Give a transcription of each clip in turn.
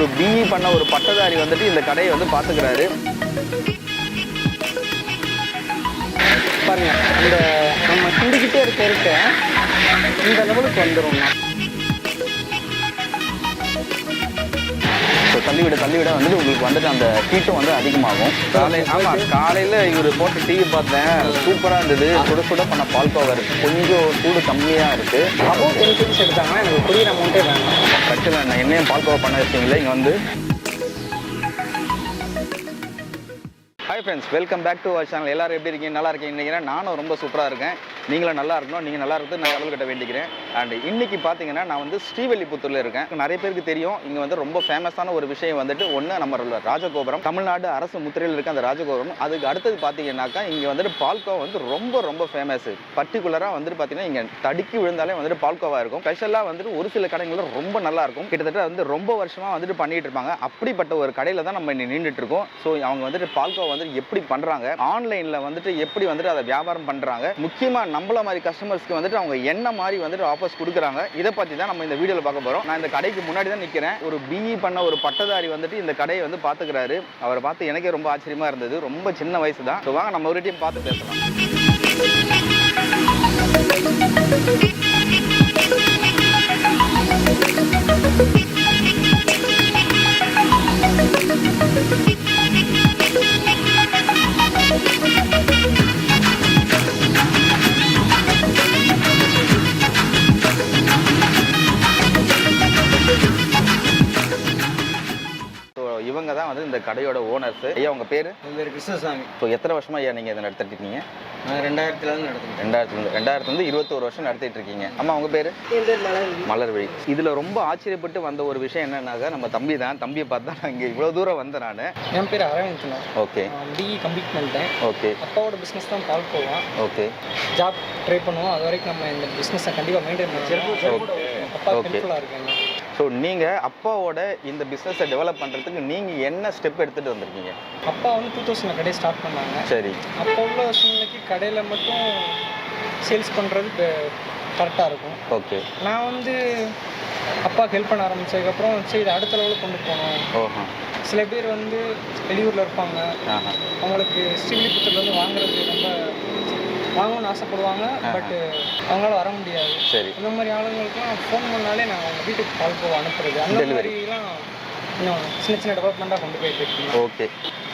ஒரு பிஇ பண்ண ஒரு பட்டதாரி வந்துட்டு இந்த கடையை வந்து பார்த்துக்கிறாரு. பாருங்க, இந்த நம்ம சிந்திக்கிட்டே இருக்க இந்த லெவலுக்கு வந்துடும். ஸோ தள்ளிவிட வந்துட்டு உங்களுக்கு வந்துட்டு அந்த ஹீட்டும் வந்து அதிகமாகும். காலையில் இவர் போட்டு டிவி பார்த்தேன், சூப்பராக இருந்தது. சுட பண்ண பால்கோவா இருக்குது, கொஞ்சம் சூடு கம்மியாக இருக்குது. அப்போ 10 பீஸ் எடுத்தாங்கன்னா எனக்கு புரியுற அமௌண்ட்டே வேணும். கரெக்டு வேண்டாம், என்னையும் பால்கோவா பண்ண வச்சிங்களே. இங்கே வந்து hi friends, welcome back to our channel. எல்லாரும் எப்படி இருக்கீங்க? நல்லா இருக்கீங்க நினைக்கிறேன். நானும் ரொம்ப சூப்பராக இருக்கேன். நீங்களும் நல்லா இருக்கணும். நீங்கள் நல்லா இருக்கிறது நான் கடவுள்கிட்ட வேண்டிக்கிறேன். அண்ட் இன்னைக்கு பார்த்தீங்கன்னா நான் வந்து ஸ்ரீவில்லிபுத்தூரில் இருக்கேன். நிறைய பேருக்கு தெரியும், இங்கே வந்து ரொம்ப ஃபேமஸான ஒரு விஷயம் வந்துட்டு ஒன்று நம்ம ராஜகோபுரம், தமிழ்நாடு அரசு முத்திரையில் இருக்க அந்த ராஜகோபுரம். அதுக்கு அடுத்தது பார்த்தீங்கன்னாக்கா இங்கே வந்துட்டு பால்கோவா வந்து ரொம்ப ஃபேமஸ். பர்டிகுலராக வந்துட்டு பார்த்தீங்கன்னா இங்கே தடுக்கி விழுந்தாலே வந்துட்டு பால்கோவா இருக்கும். ஸ்பெஷலாக வந்துட்டு ஒரு சில கடைகளில் ரொம்ப நல்லா இருக்கும். கிட்டத்தட்ட வந்து ரொம்ப வருஷமாக வந்துட்டு பண்ணிட்டு இருப்பாங்க. அப்படிப்பட்ட ஒரு கடையில் தான் நம்ம நின்றுட்டு இருக்கோம். ஸோ அவங்க வந்துட்டு பால்கோவா வந்து எப்படி பண்றாங்க, ஆன்லைன்ல வந்துட்டு எப்படி வந்துட்டு அதை வியாபாரம் பண்றாங்க, முக்கியமா நம்மள மாதிரி கஸ்டமர்ஸ்க்கு வந்துட்டு அவங்க என்ன மாதிரி வந்துட்டு ஆஃபர்ஸ் கொடுக்குறாங்க, இதை பத்தி தான் நம்ம இந்த வீடியோல பார்க்க போறோம். நான் இந்த கடைக்கு முன்னாடி தான் நிக்கிறேன். ஒரு பிஇ பண்ண ஒரு பட்டதாரி வந்துட்டு இந்த கடையை வந்து பாத்துக்கிறாரு. அவரை பார்த்து எனக்கே ரொம்ப ஆச்சரியமா இருந்தது. ரொம்ப சின்ன வயசு தான். ஸோ வாங்க நம்ம ஒரு டைம் பார்த்து பேசலாம். இவங்க தான் வந்து இந்த கடையோட ஓனர்ஸ். ஐயா உங்க பேரு? என் பேர் கிருஷ்ணசாமி. ஸோ எத்தனை வருஷமா ஐயா நீங்க இதை நடத்திட்டு இருக்கீங்க? நான் 2000 நடத்துறேன். 2000 21 வருஷம் நடத்திட்டு இருக்கீங்க. அம்மா உங்க பேரு? என் பேர் மலர்விழி. இதுல ரொம்ப ஆச்சரியப்பட்டு வந்த ஒரு விஷயம் என்னன்னாக்கா, நம்ம தம்பி தான். தம்பியை பார்த்து தான் நான் இங்கே இவ்வளவு தூரம் வந்தேன். நான் என் பேர் அரவிந்த். ஓகே. பிஇ கம்ப்ளீட் பண்ணிட்டேன். ஓகே. அப்பாவோட பிஸ்னஸ் தான் பால்கோவா. ஓகே. ஜாப் ட்ரை பண்ணுவோம். அது வரைக்கும் நம்ம இந்த பிஸ்னஸை கண்டிப்பாக மெயின்டைன் பண்ணுவோம். அப்பா ஹெல்ப்ஃபுல்லாக இருக்கேன். ஸோ நீங்கள் அப்பாவோட இந்த பிஸ்னஸை டெவலப் பண்ணுறதுக்கு நீங்கள் என்ன ஸ்டெப் எடுத்துகிட்டு வந்திருக்கீங்க? அப்பா வந்து 2000 கடையை ஸ்டார்ட் பண்ணாங்க. சரி. அப்போ உள்ள சூழ்நிலைக்கு கடையில் மட்டும் சேல்ஸ் பண்ணுறது கரெக்டாக இருக்கும். ஓகே. நான் வந்து அப்பாவுக்கு ஹெல்ப் பண்ண ஆரம்பித்ததுக்கப்புறம் சரி இதை அடுத்த லெவலில் கொண்டு போகணும். ஓஹோ. சில பேர் வந்து வெளியூரில் இருப்பாங்க, அவங்களுக்கு ஸ்ரீவில்லிபுத்தூர்ல வந்து வாங்குறது ரொம்ப வாங்கணும்னு ஆசைப்படுவாங்க. பட் அவங்களால வர முடியாது. சரி. இந்த மாதிரி ஆளுங்களுக்குலாம் ஃபோன் பண்ணாலே நான் அவங்க வீட்டுக்கு பால்கோவா அனுப்புறது, அந்த மாதிரிலாம் இன்னும் சின்ன டெவலப்மெண்ட்டாக கொண்டு போயிட்டு இருக்கீங்க. ஓகே.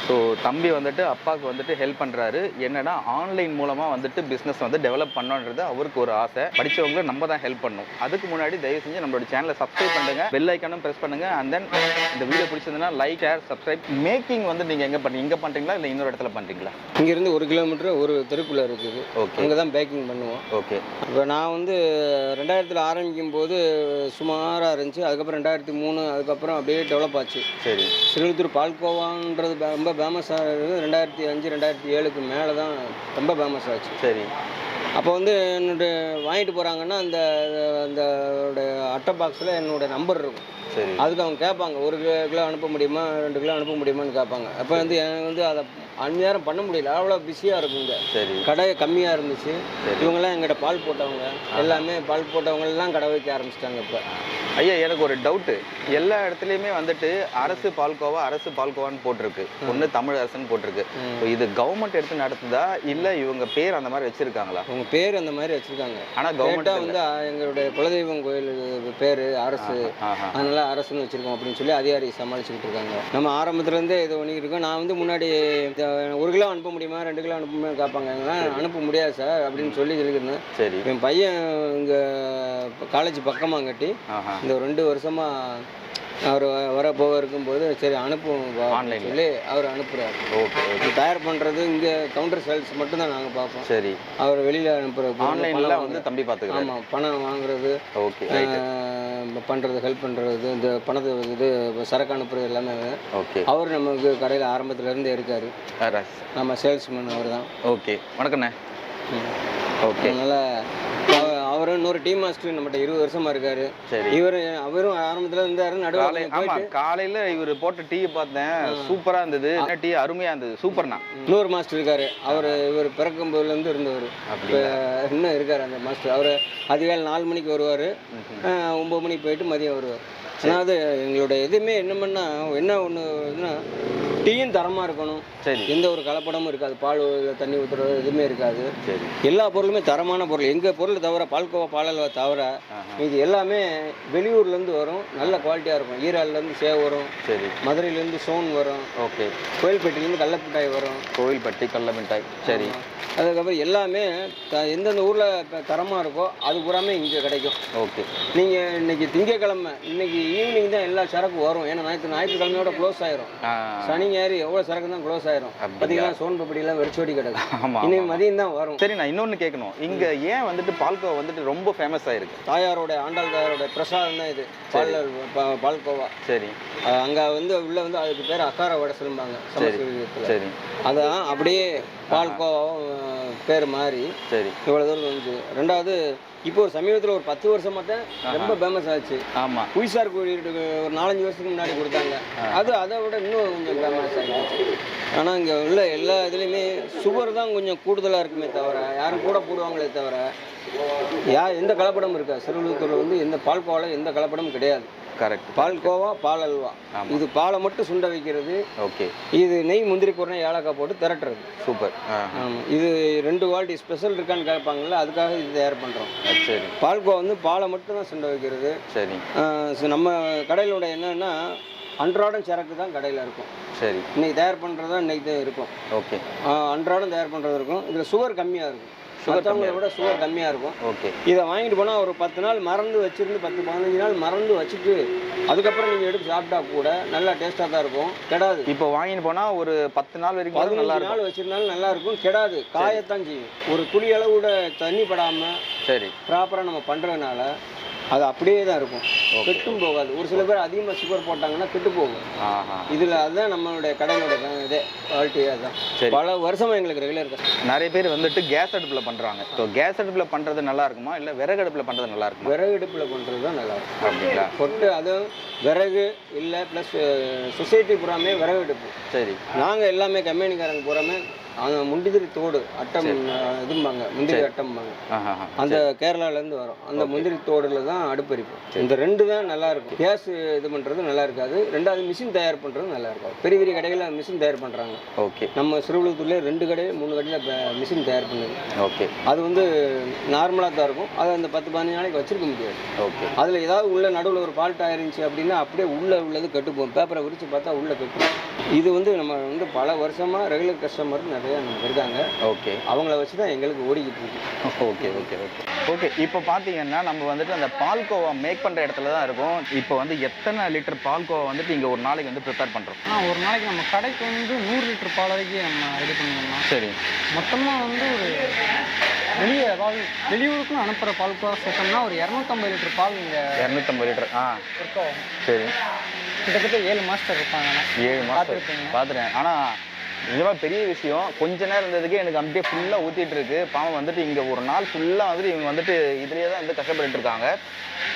ஸோ தம்பி வந்துட்டு அப்பாவுக்கு வந்துட்டு ஹெல்ப் பண்ணுறாரு. என்னன்னா ஆன்லைன் மூலமாக வந்துட்டு பிஸ்னஸ் வந்து டெவலப் பண்ணணுன்றது அவருக்கு ஒரு ஆசை. படித்தவங்களும் நம்ம தான் ஹெல்ப் பண்ணணும். அதுக்கு முன்னாடி தயவு செஞ்சு நம்மளோட சேனலை சப்ஸ்கிரைப் பண்ணுங்க, பெல் ஐக்கானும் ப்ரெஸ் பண்ணுங்க. அண்ட் தென் இந்த வீடியோ பிடிச்சிருந்ததுன்னா லைக், ஷேர், சப்ஸ்கிரைப். மேக்கிங் வந்து நீங்கள் எங்கே பண்ணுறீங்க? இங்கே பண்ணுறீங்களா இல்லை இன்னொரு இடத்துல பண்ணுறீங்களா? இங்கேருந்து 1 கிலோமீட்டர் ஒரு தெருக்குள்ளே இருக்குது. ஓகே. அங்கே தான் பேக்கிங் பண்ணுவோம். ஓகே. இப்போ நான் வந்து 2000 ஆரம்பிக்கும் போது சுமாராக இருந்துச்சு. அதுக்கப்புறம் 2003, அதுக்கப்புறம் அப்படியே டெவலப் ஆச்சு. சரி. ஸ்ரீவில்லிபுத்தூர் பால்கோவான்றது ரொம்ப ஃபேமஸாக இருக்குது. 2005, 2007க்கு மேலே தான் ரொம்ப ஃபேமஸ் ஆச்சு. சரி. அப்போ வந்து என்னுடைய வாங்கிட்டு போகிறாங்கன்னா அந்த அட்டை பாக்ஸில் என்னோடய நம்பர் இருக்கும். சரி. அதுக்கு அவங்க கேட்பாங்க, 1 கிலோ அனுப்ப முடியுமா, 2 கிலோ அனுப்ப முடியுமான்னு கேட்பாங்க. அப்போ வந்து எனக்கு வந்து அதை அந்நேரம் பண்ண முடியல, அவ்வளோ பிஸியாக இருக்குங்க. சரி. கடை கம்மியாக இருந்துச்சு. இவங்கெல்லாம் எங்கிட்ட பால் போட்டவங்க எல்லாமே பால் போட்டவங்கெல்லாம் கடை வைக்க ஆரம்பிச்சிட்டாங்க. இப்போ ஐயா எனக்கு ஒரு டவுட்டு. எல்லா இடத்துலையுமே வந்துட்டு அரசு பால்கோவான்னு போட்டிருக்கு, ஒன்று தமிழ் அரசுன்னு போட்டிருக்கு. இது கவர்மெண்ட் எடுத்து நடத்துதா இல்லை இவங்க பேர் அந்த மாதிரி வச்சிருக்காங்களா? அவங்க பேர் அந்த மாதிரி வச்சிருக்காங்க. ஆனால் கவர்மெண்ட் வந்து எங்களுடைய குலதெய்வம் கோயில் பேர் அரசு, அதனால அரசுன்னு வச்சிருக்கோம் அப்படின்னு சொல்லி அதிகாரி சமாளிச்சுக்கிட்டு இருக்காங்க. நம்ம ஆரம்பத்துலேருந்தே இது பண்ணிக்கிட்டு இருக்கோம். நான் வந்து முன்னாடி 1 கிலோ அனுப்ப முடியுமா, 2 கிலோ அனுப்புமா கேட்பாங்க. அனுப்ப முடியாது சார் அப்படின்னு சொல்லியிருந்தேன். சரி. என் பையன் இங்கே காலேஜ் பக்கமாக கட்டி இந்த 2 வருஷமா அவர் வர போக இருக்கும்போது சரி அனுப்புவோம் ஆன்லைன் சொல்லி அவர் அனுப்புகிறார். ஓகே. தயார் பண்ணுறது இங்கே கவுண்டர் சேல்ஸ் மட்டும்தான் நாங்கள் பார்ப்போம். சரி. அவர் வெளியில் அனுப்புறது ஆன்லைனில் வந்து தம்பி பார்த்துக்கலாம். ஆமாம், பணம் வாங்குறது, ஓகே, பண்ணுறது, ஹெல்ப் பண்ணுறது, இந்த பணத்தை இது சரக்கு அனுப்புறது எல்லாமே. ஓகே. அவர் நமக்கு கடையில் ஆரம்பத்துலேருந்தே இருக்கார். நம்ம சேல்ஸ்மேன் அவர் தான். ஓகே. வணக்கண்ணே. ஓகே. அதனால் அவரும் இன்னொரு டீம் மாஸ்டர் நம்மகிட்ட 20 வருஷமா இருக்காரு. சரி. அவரும் ஆரம்பத்துல இருந்தாரு. நடுவில் காலையில இவர் போட்ட டீ பார்த்தேன், சூப்பரா இருந்தது. டீ அருமையா இருந்தது. சூப்பர்ண்ணா. இன்னொரு மாஸ்டர் இருக்காரு. இவர் பிறக்கும் போதுல இருந்து இருந்தவர். இன்னும் இருக்காரு அந்த மாஸ்டர். அவர் அதிகாலை 4 மணிக்கு வருவார், 9 மணிக்கு போயிட்டு மதியம் வருவார். அதாவது எங்களுடைய எதுவுமே என்னமுன்னா என்ன ஒன்று இதுன்னா டீயும் தரமாக இருக்கணும். சரி. எந்த ஒரு கலப்படமும் இருக்காது. பால் தண்ணி ஊற்றுறது எதுவுமே இருக்காது. சரி. எல்லா பொருளுமே தரமான பொருள். எங்கள் பொருள் தவிர பால்கோவா பாலல்வா தவிர இது எல்லாமே வெளியூர்லேருந்து வரும். நல்ல குவாலிட்டியாக இருக்கும். ஈரால்லேருந்து சேவ் வரும். சரி. மதுரையிலேருந்து சோன் வரும். ஓகே. கோயில்பட்டியிலேருந்து கடல மிட்டாய் வரும். கோயில்பட்டி கடல மிட்டாய். சரி. அதுக்கப்புறம் எல்லாமே எந்தெந்த ஊரில் தரமாக இருக்கோ அது பூராமே இங்கே கிடைக்கும். ஓகே. நீங்கள் இன்னைக்கு திங்கக்கிழமை இன்னைக்கு ஈவினிங் தான் எல்லா சரக்கு வரும். ஏன்னா ஞாயிற்றுக்கிழமையோட க்ளோஸ் ஆயிரும். சனி ஞாயிறு எவ்வளோ சரக்கு தான் க்ளோஸ் ஆயிரும். பார்த்தீங்கன்னா சோன் பப்படியெல்லாம் வெறிச்சோடி கிடக்கும். ஆமாம். இன்னைக்கு மதியம் தான் வரும். சரி, நான் இன்னொன்று கேட்கணும். இங்கே ஏன் வந்துட்டு பால்கோவா வந்துட்டு ரொம்ப ஃபேமஸ் ஆயிருக்கு? தாயாரோட ஆண்டாள் தாயாரோட பிரசாதம் தான் இது பால்கோவா. சரி. அங்கே உள்ள அதுக்கு பேர் அக்கார வடை சொல்லுவாங்க சமஸ்கிருதத்தில். சரி. அதான் அப்படியே பால்கோவாவும் பேர் மாதிரி. சரி. இவ்வளோ தூரம் வந்து ரெண்டாவது இப்போ ஒரு சமீபத்தில் ஒரு 10 வருஷமாக தான் ரொம்ப ஃபேமஸ் ஆச்சு. ஆமாம். புய்சார் கோயில் ஒரு 4-5 வருஷத்துக்கு முன்னாடி கொடுத்தாங்க. அதை விட இன்னும் கொஞ்சம் ஃபேமஸ் ஆகிடுச்சு. ஆனால் இங்கே உள்ள எல்லா இதுலேயுமே சுகர் தான் கொஞ்சம் கூடுதலாக இருக்குமே தவிர யாரும் கூட போடுவாங்களே தவிர எந்த கலப்படமும் இருக்காது. சிறுவிழுத்தூரில் எந்த பால்கோவாவில் எந்த கலப்படமும் கிடையாது. கரெக்ட். பால்கோவா பால் அல்வா இது பாலை மட்டும் சுண்ட வைக்கிறது. ஓகே. இது நெய் முந்திரி பொருளை ஏலக்காய் போட்டு திரட்டுறது. சூப்பர். இது 2 குவாலிட்டி ஸ்பெஷல் இருக்கான்னு கேட்பாங்கல்ல, அதுக்காக இது தயார் பண்ணுறோம். சரி. பால்கோவா பாலை மட்டும் தான் சுண்ட வைக்கிறது. சரி. நம்ம கடையிலோட என்னன்னா அன்றாடம் சரக்கு தான் கடையில் இருக்கும். சரி. இன்னைக்கு தயார் பண்ணுறது தான் இன்னைக்கு தான் இருக்கும். ஓகே. அன்றாடம் தயார் பண்ணுறது இருக்கும். இதில் சுகர் கம்மியாக இருக்கும். மற்றவங்களை விட சுகர் கம்மியாக இருக்கும். ஓகே. இதை வாங்கிட்டு போனால் ஒரு 10 நாள் மறந்து வச்சுருந்து 10-15 நாள் மறந்து வச்சுட்டு அதுக்கப்புறம் நீங்கள் எடுத்து சாப்பிட்டா கூட நல்லா டேஸ்ட்டாக தான் இருக்கும். கெடாது. இப்போ வாங்கிட்டு போனால் ஒரு 10 நாள் வரைக்கும் 15 நாள் வச்சிருந்தாலும் நல்லா இருக்கும். கெடாது. காயத்தான் செய்யும். ஒரு துளி அளவு கூட தண்ணி படாமல் சரி ப்ராப்பராக நம்ம பண்ணுறதுனால அது அப்படியே தான் இருக்கும். கெட்டும் போகாது. ஒரு சில பேர் அதிகமாக சுகர் போட்டாங்கன்னா கெட்டு போகும். இதில் அதுதான் நம்மளுடைய கடையோட இதே குவாலிட்டியாக தான். பல வருஷமாக எங்களுக்கு ரெகுலர் இருக்கு. நிறைய பேர் வந்துட்டு கேஸ் அடுப்பில் பண்ணுறாங்க. ஸோ கேஸ் அடுப்பில் பண்ணுறது நல்லா இருக்குமா இல்லை விறகு அடுப்பில் பண்ணுறது நல்லா இருக்கும்? விறகு அடுப்பில் பண்ணுறது தான் நல்லா இருக்கும். அப்படிங்களா? பொட்டு அதுவும் விறகு இல்லை ப்ளஸ் சொசைட்டி பூராமே விறகு அடுப்பு. சரி. நாங்கள் எல்லாமே கம்பெனிக்காரங்க பூராமே அந்த முந்திரி தோடு அட்டம் இதும்பாங்க, முந்திரி அட்டம்பாங்க. அந்த கேரளாலேருந்து வரும். அந்த முந்திரி தோடில் தான் அடுப்பறிப்போம். இந்த 2 தான் நல்லா இருக்கும். கேஸ் இது பண்ணுறது நல்லா இருக்காது. ரெண்டாவது மிஷின் தயார் பண்ணுறது நல்லா இருக்கும். பெரிய பெரிய கடைகளில் மிஷின் தயார் பண்ணுறாங்க. ஓகே. நம்ம சிறுவிழுத்தூர்லேயே 2 கடை 3 கடையில் மிஷின் தயார் பண்ணுது. ஓகே. அது நார்மலாக தான் இருக்கும். அதை அந்த 10-15 நாளைக்கு வச்சிருக்க முடியாது. ஓகே. அதில் ஏதாவது உள்ள நடுவில் ஒரு ஃபால்ட் ஆயிருந்துச்சு அப்படின்னா அப்படியே உள்ளது கெட்டுப்போம். பேப்பரை விரித்து பார்த்தா உள்ளே கெட்டுப்போம். இது நம்ம பல வருஷமாக ரெகுலர் கஸ்டமர் நிறைய நமக்கு இருக்காங்க. ஓகே. அவங்கள வச்சு தான் எங்களுக்கு ஓடிக்கிட்டு இருக்கு. Okay okay okay okay. இப்போ பார்த்தீங்கன்னா நம்ம வந்துட்டு அந்த பால்கோவா மேக் பண்ணுற இடத்துல தான் இருக்கும். இப்போ எத்தனை லிட்டர் பால்கோவா இங்கே ஒரு நாளைக்கு ப்ரிப்பேர் பண்ணுறோம்? ஒரு நாளைக்கு நம்ம கடைக்கு 100 லிட்டர் பால் வரைக்கும் நம்ம ரெடி பண்ணுவோம்னா. சரி. மொத்தமாக ஒரு வெளியே அதாவது வெளியூருக்குன்னு அனுப்புகிற பால்கோவா சேர்த்தோம்னா ஒரு 250 லிட்டர் பால் இங்கே 250 லிட்டர் இருக்கும். சரி. கிட்டத்தட்ட 7 மாஸ்டர் இருப்பாங்க. 7 மாஸ்டர் பார்த்துருக்கேன். ஆனால் இதெல்லாம் பெரிய விஷயம். கொஞ்ச நேரம் இருந்ததுக்கே எனக்கு அப்படியே ஃபுல்லாக ஊற்றிட்டு இருக்கு. பாவம் இங்கே ஒரு நாள் ஃபுல்லாக இவங்க இதுலேயே தான் கஷ்டப்பட்டு இருக்காங்க.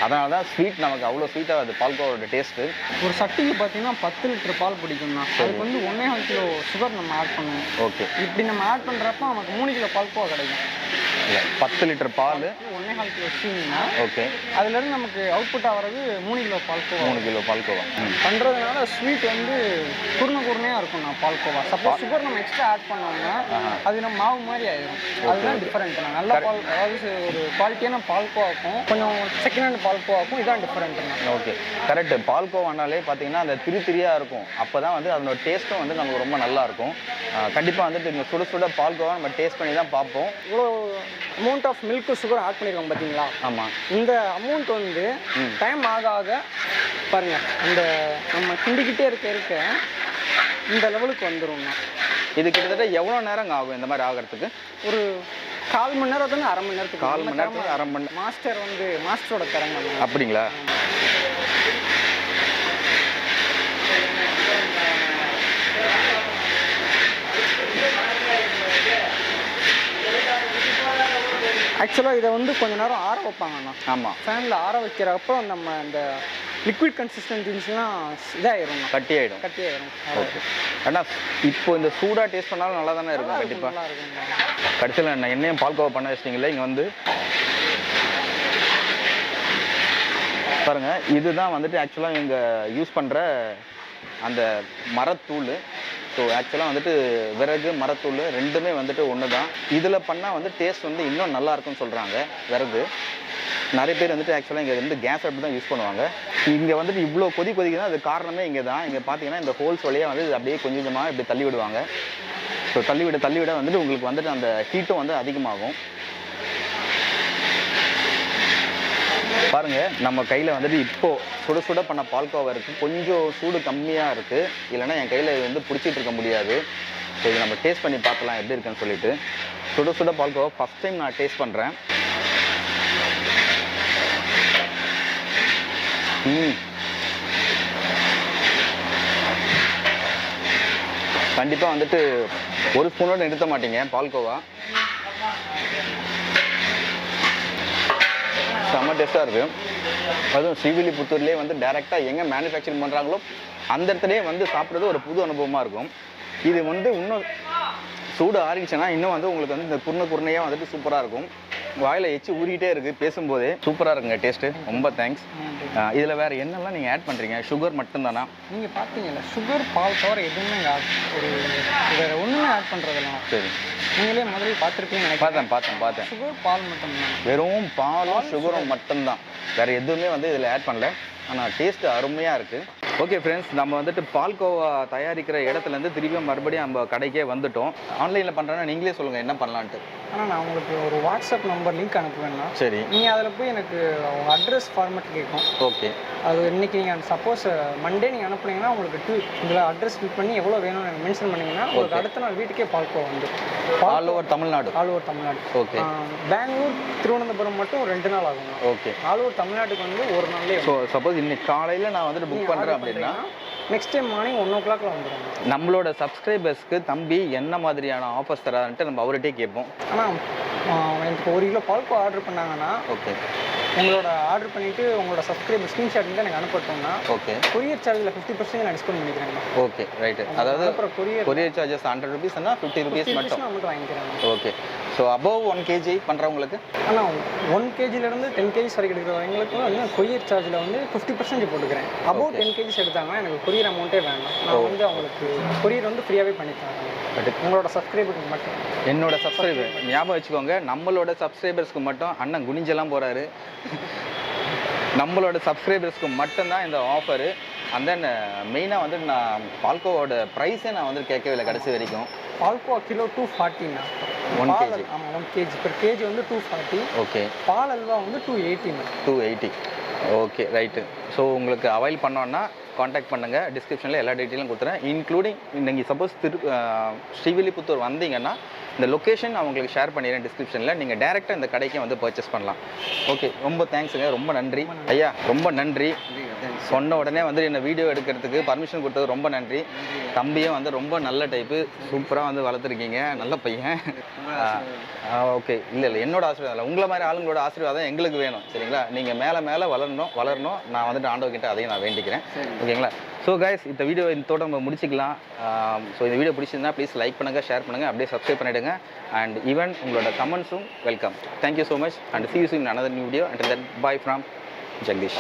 அதனால தான் ஸ்வீட் நமக்கு அவ்வளோ ஸ்வீட்டாக அது பால்கோவோட டேஸ்ட்டு. ஒரு சட்டிக்கு பார்த்தீங்கன்னா 10 லிட்டர் பால் பிடிக்கும்னா அதுக்கு 1.5 கிலோ சுகர் நம்ம ஆட் பண்ணுவோம். ஓகே. இப்படி நம்ம ஆட் பண்ணுறப்ப நமக்கு 3 கிலோ பால்கோவா கிடைக்கும். 10 லிட்டர் பால் 1.5 கிலோ சீனினா ஓகே. அதுலேருந்து நமக்கு அவுட்புட் ஆகிறது 3 கிலோ பால்கோவா. 3 கிலோ பால்கோவா பண்ணுறதுனால ஸ்வீட் குருணையாக இருக்கும். நான் பால்கோவா சப்போஸ் சுகர் நம்ம எக்ஸ்ட்ரா ஆட் பண்ணோம்னா அது நம்ம மாவு மாதிரி ஆயிடும். அதுதான் டிஃபரெண்ட். நல்ல பால் அதாவது ஒரு குவாலிட்டியான பால்கோவாக்கும் கொஞ்சம் செகண்ட் ஹேண்ட் பால்கோவாக்கும் இதான் டிஃபரெண்ட்னா. ஓகே. கரெக்ட். பால்கோவானாலே பார்த்தீங்கன்னா அந்த திரியாக இருக்கும். அப்போ தான் அதனோட டேஸ்ட்டும் நமக்கு ரொம்ப நல்லா இருக்கும். கண்டிப்பாக இந்த சுட சுட பால்கோவா நம்ம டேஸ்ட் பண்ணி தான் பார்ப்போம். இவ்வளோ amount of milk sugar add பண்ணியிருக்கோம் பார்த்தீங்களா? ஆமாம். இந்த அமௌண்ட் டைம் ஆக ஆக பாருங்க அந்த நம்ம கிண்டிக்கிட்டே இருக்க இந்த லெவலுக்கு வந்துடும்னா இது கிட்டத்தட்ட எவ்வளோ நேரம் ஆகும் இந்த மாதிரி ஆகிறதுக்கு? ஒரு 1/4 மணி நேரத்துக்கு 1/2 மணி நேரத்துக்கு. 1/4 மணி நேரத்துக்கு 1/2 மணி. மாஸ்டரோட திறமை. அப்படிங்களா? ஆக்சுவலாக இதை கொஞ்ச நேரம் ஆற வைப்பாங்கண்ணா. ஆமாம். ஃபேனில் ஆற வைக்கிறப்போ நம்ம இந்த லிக்விட் கன்சிஸ்டன்சிஸ்லாம் இதாகிடும், கட்டி ஆகிடும். ஓகே. ஆனால் இப்போ இந்த சூடாக டேஸ்ட் பண்ணாலும் நல்லா தானே இருக்கும். கண்டிப்பாக நல்லா இருக்கும். கடைசியில் என்னையும் பால்கோவா பண்ண வச்சிட்டிங்களே இங்கே பாருங்கள், இதுதான் வந்துட்டு ஆக்சுவலாக இங்கே யூஸ் பண்ணுற அந்த மரத்தூள். ஸோ ஆக்சுவலாக வந்துட்டு விறகு மரத்தூள் ரெண்டுமே வந்துட்டு ஒன்று தான். இதில் பண்ணால் வந்து டேஸ்ட் வந்து இன்னும் நல்லாயிருக்குன்னு சொல்கிறாங்க. விறகு நிறைய பேர் வந்துட்டு ஆக்சுவலாக இங்கே வந்து கேஸ் அடுப்பு தான் யூஸ் பண்ணுவாங்க. இங்கே வந்துட்டு இவ்வளோ கொதிக்குதுன்னா அது காரணமே இங்கே தான். இங்கே பார்த்தீங்கன்னா இந்த ஹோல்ஸ் வழியாக வந்து அப்படியே கொஞ்சம் கொஞ்சமாக இப்படி தள்ளி விடுவாங்க. ஸோ தள்ளி விட வந்துட்டு உங்களுக்கு வந்துட்டு அந்த ஹீட்டும் வந்து அதிகமாகும். பாருங்கள், நம்ம கையில் வந்துட்டு இப்போது சுட சுட பண்ண பால்கோவா இருக்குது. கொஞ்சம் சூடு கம்மியாக இருக்குது, இல்லைன்னா என் கையில் வந்து பிடிச்சிட்டு இருக்க முடியாது. ஸோ இது நம்ம டேஸ்ட் பண்ணி பார்க்கலாம் எப்படி இருக்குன்னு சொல்லிட்டு. சுட சுட பால்கோவா ஃபஸ்ட் டைம் நான் டேஸ்ட் பண்ணுறேன். கண்டிப்பாக வந்துட்டு ஒரு ஸ்பூனோட நிறுத்த மாட்டீங்க பால்கோவா. செம்ம டேஸ்ட்டாக இருக்குது. அதுவும் ஸ்ரீவில்லிபுத்தூர்லேயே வந்து டைரெக்டாக எங்கே மேனுஃபேக்சரிங் பண்ணுறாங்களோ அந்த இடத்துலேயே வந்து சாப்பிட்றது ஒரு புது அனுபவமாக இருக்கும். இது வந்து இன்னும் சூடு ஆறிடுச்சுன்னா இன்னும் வந்து உங்களுக்கு வந்து இந்த குருணையாக வந்துட்டு சூப்பராக இருக்கும். வாயில் எச்சு ஊறிக்கிட்டே இருக்குது பேசும்போதே. சூப்பராக இருக்குங்க டேஸ்ட்டு. ரொம்ப தேங்க்ஸ். இதில் வேறு என்னெல்லாம் நீங்கள் ஆட் பண்ணுறீங்க? சுகர் மட்டும்தானா? நீங்கள் பார்த்தீங்கல்ல, சுகர் பால் தவிர எதுவுமே ஒரு வேறு ஒன்றுமே ஆட் பண்ணுறதில்ல. சரி, நீங்களே முதல்ல பார்த்துருப்பீங்க. பார்த்தேன். சுகர் பால் மட்டும்தான். வெறும் பாலும் சுகரும் மட்டும்தான், வேறு எதுவுமே வந்து இதில் ஆட் பண்ணல. ஆனால் டேஸ்ட்டு அருமையாக இருக்குது. ஓகே ஃப்ரெண்ட்ஸ், நம்ம வந்துட்டு பால்கோவா தயாரிக்கிற இடத்துலேருந்து திருப்பி மறுபடியும் நம்ம கடைக்கே வந்துட்டோம். ஆன்லைனில் பண்ணுறேன்னா நீங்களே சொல்லுங்கள் என்ன பண்ணலான்ட்டு. ஆனால் நான் உங்களுக்கு ஒரு வாட்ஸ்அப் நம்பர் லிங்க் அனுப்புவேன்னா, சரி, நீங்கள் அதில் போய் எனக்கு உங்கள் அட்ரஸ் ஃபார்மேட் கேட்கும். ஓகே, அது இன்றைக்கி நீங்கள் சப்போஸ் மண்டே நீங்கள் அனுப்புனீங்கன்னா உங்களுக்கு இதில் அட்ரஸ் ஃபில் பண்ணி எவ்வளோ வேணும்னு எனக்கு மென்ஷன் பண்ணிங்கன்னா உங்களுக்கு அடுத்த நாள் வீட்டுக்கே பால்கோவா வந்து all over Tamil Nadu. Okay, Bangalore Thiruvananthapuram மட்டும் 2 நாள் ஆகும். ஓகே, ஆல் ஓவர் தமிழ்நாட்டுக்கு வந்து ஒரு நாள்லேயே. ஸோ சப்போஸ் இன்னைக்கு காலையில் நான் வந்துட்டு புக் பண்ணுறேன் அப்படின்னா நெக்ஸ்ட் டைம் மார்னிங் 1 o'clock வந்துடும். நம்மளோட சப்ஸ்கிரைபர்ஸ்க்கு தம்பி என்ன மாதிரியான ஆஃபர்ஸ் தரான்ட்டு நம்ம அவர்கிட்டே கேட்போம். ஆனால் எனக்கு 1 கிலோ பால்கோ ஆர்டர் பண்ணாங்கன்னா, ஓகே, உங்களோட ஆர்டர் பண்ணிவிட்டு உங்களோட சப்ஸ்கிரைபர் ஸ்க்ரீன்ஷாட் வந்து எனக்கு அனுப்பிட்டோம்னா, ஓகே, கொரியர் சார்ஜில் 50% நான் டிஸ்கவுண்ட் பண்ணிக்கிறேன். Okay, right. அதாவது அப்புறம் கொரியர் சார்ஜஸ் 100 rupees 50 rupees மட்டும் வாங்கிக்கிறேன். ஓகே, ஸோ அபவ் 1 kg பண்ணுறவங்களுக்கு, ஆனால் 1 kgலேருந்து 10 kg வரைக்கும் எடுக்கிறவங்களுக்கு வந்து கொரியர் சார்ஜில் வந்து 50% போட்டுக்கிறேன். அபவ் 10 kg எடுத்தாங்கன்னா எனக்கு கொரியர் அமௌண்ட்டே வேண்டாம். நான் வந்து அவங்களுக்கு கொரியர் வந்து ஃப்ரீயாகவே பண்ணித்தரேன். உங்களோட சப்ஸ்கிரைபருக்கு மட்டும். என்னோட சப்ஸ்கிரைபர் ஞாபகம் வச்சுக்கோங்க, நம்மளோட சப்ஸ்கிரைபர்ஸ்க்கு மட்டும். அண்ணன் குனிஞ்செல்லாம் போகிறாரு. நம்மளோட சப்ஸ்கிரைபர்ஸ்க்கு மட்டும்தான் இந்த ஆஃபரு. அண்ட் தென் மெயினாக வந்து நான் பால்கோவோட ப்ரைஸே நான் வந்து கேட்கவே இல்லை கடைசி வரைக்கும். பால்கோவா கிலோ 240. 1 kg. ஆமாம், 1 kg per kg வந்து 240. ஓகே, பால் அல்வா வந்து 280. Okay, right. ஸோ உங்களுக்கு அவைல் பண்ணோன்னா காண்டாக்ட் பண்ணுங்கள். டிஸ்கிரிப்ஷனில் எல்லா டீட்டெயிலும் கொடுத்துறேன், இன்க்ளூடிங் நீங்கள் சப்போஸ் ஸ்ரீவில்லிபுத்தூர் வந்தீங்கன்னா இந்த லொக்கேஷன் அவங்களுக்கு ஷேர் பண்ணிடுறேன் டிஸ்கிரிப்ஷனில். நீங்கள் டேரெக்டாக இந்த கடைக்கே வந்து பர்ச்சேஸ் பண்ணலாம். ஓகே, ரொம்ப தேங்க்ஸுங்க, ரொம்ப நன்றி ஐயா, ரொம்ப நன்றி. சொன்ன உடனே வந்து என்னை வீடியோ எடுக்கிறதுக்கு பர்மிஷன் கொடுத்தது ரொம்ப நன்றி. தம்பியும் வந்து ரொம்ப நல்ல டைப்பு, சூப்பராக வந்து வளர்த்துருக்கீங்க, நல்ல பையன். ஓகே, இல்லை என்னோட ஆசீர்வாதம் இல்லை, உங்களை மாதிரி ஆளுங்களோட ஆசீர்வாதம் எங்களுக்கு வேணும். சரிங்களா, நீங்கள் மேலே வளரணும். நான் வந்துட்டு ஆண்டவர்கிட்ட அதையும் நான் வேண்டிக்கிறேன். ஓகேங்களா. ஸோ கைஸ், இந்த வீடியோ இதோட நம்ம முடிச்சிக்கலாம். ஸோ இந்த வீடியோ பிடிச்சிருந்தா ப்ளீஸ் லைக் பண்ணுங்கள், ஷேர் பண்ணுங்கள், அப்படியே சப்ஸ்கிரைப் பண்ணிவிடுங்க. அண்ட் ஈவன் உங்களோட கமெண்ட்ஸும் welcome. Thank you so much and see you soon in another new video. Until then, bye from Jagdish.